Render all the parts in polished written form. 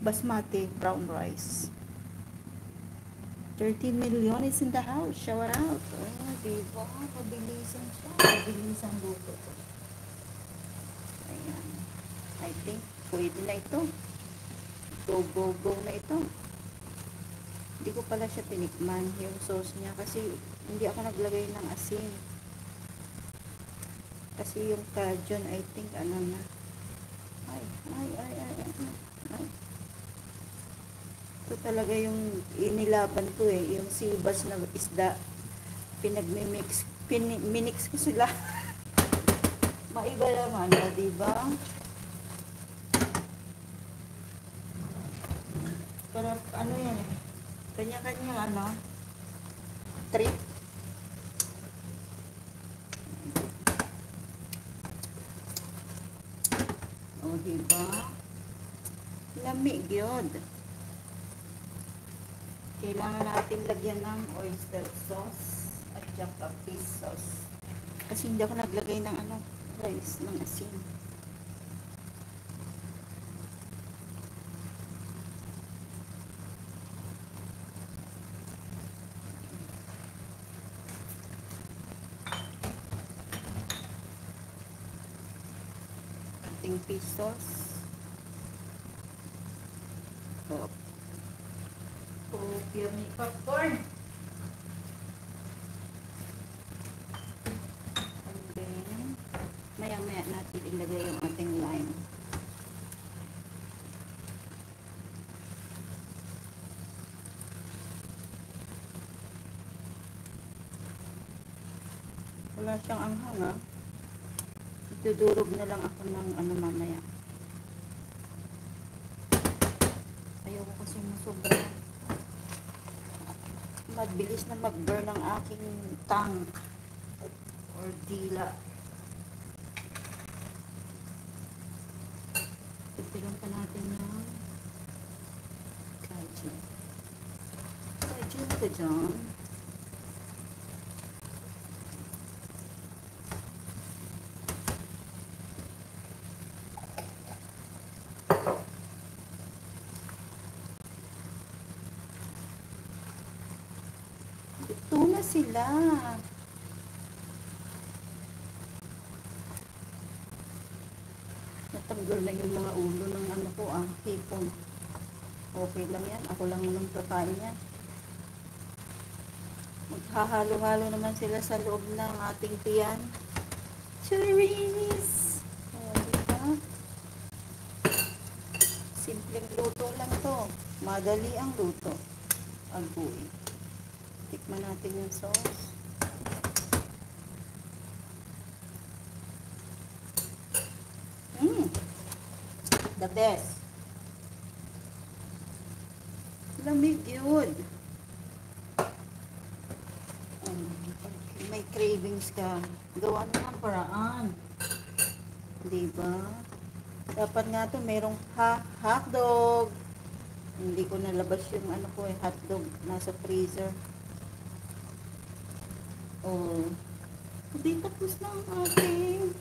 basmati brown rice. 13 million is in the house. Shower out. Oh, diba? Mabilisan siya. Mabilisan luto to. Ayan. I think pwede na ito. Go, go, go na ito. Hindi ko pala siya tinikman yung sauce niya kasi hindi ako naglagay ng asin. Kasi yung Cajun, I think, ano na. Ay. Ito talaga yung inilaban ko eh. Yung sibas na isda. Minix ko sila. Maiba naman na, diba? Pero ano yan eh. Kanya-kanya ano. Trip. O, diba? Lamig yun. Kailangan natin lagyan ng oyster sauce at saka fish sauce. Kasi hindi ako naglagay ng ano, rice, ng asin. Ating fish sauce. Yummy popcorn. And then, maya-maya natin ilagay yung ating lime. Wala siyang anghang ha. Idudurog na lang ako ng ano mamaya. Ayoko kasi masobra. Mabilis na mag-burn ang aking tank or dila. Tigpilan pa natin ng Cajun. Cajun ka dyan. Ito na sila. Natanggal na yung mga ulo ng ano ko hipon. Okay lang yan. Ako lang naman kakain yan. Maghahalo-halo naman sila sa loob ng ating tiyan. Cherries! O, diba? Simpleng luto lang to. Madali ang luto. Agoy. Tikman natin yung sauce. The best. Lamig yun. May cravings ka. Gawa na ng paraan. Diba? Dapat nga to merong hotdog. Hindi ko nalabas yung ano ko hotdog. Nasa freezer. Oh. Hindi tapos na ang ating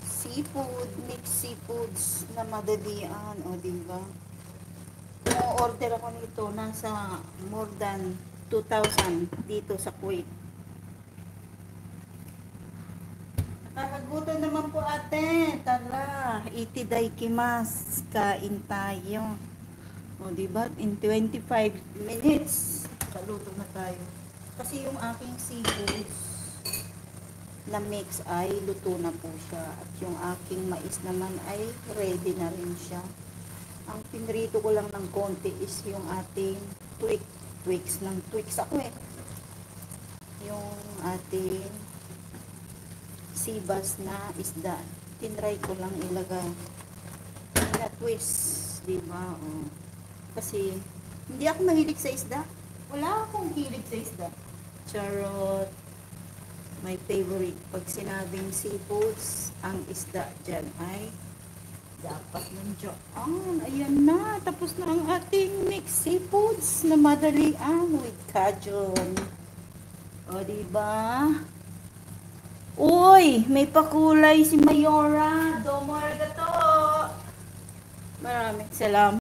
seafood, mixed seafoods na madalian. O, diba? Order ako nito nasa more than 2,000 dito sa Kuwait. Nakakagutom naman po ate. Tara, itidaikimasu. Kain tayo. O, diba? In 25 minutes, kaluto na tayo. Kasi yung aking seafoods na mix ay luto na po siya. At yung aking mais naman ay ready na rin siya. Ang pinrito ko lang ng konti is yung ating Twix ako eh. Yung ating sibas na isda. Tinry ko lang ilagay. Na twist, diba? O. Kasi hindi ako mahilig sa isda. Wala akong hilig sa isda. Charot. My favorite. Pag sinabing seafoods, ang isda dyan ay dapat nandiyan. Ayan na. Tapos na ang ating mixed seafoods na madalian with Cajun. O, diba? Uy! May pakulay si Mayora. Domo arigato. Maraming salamat.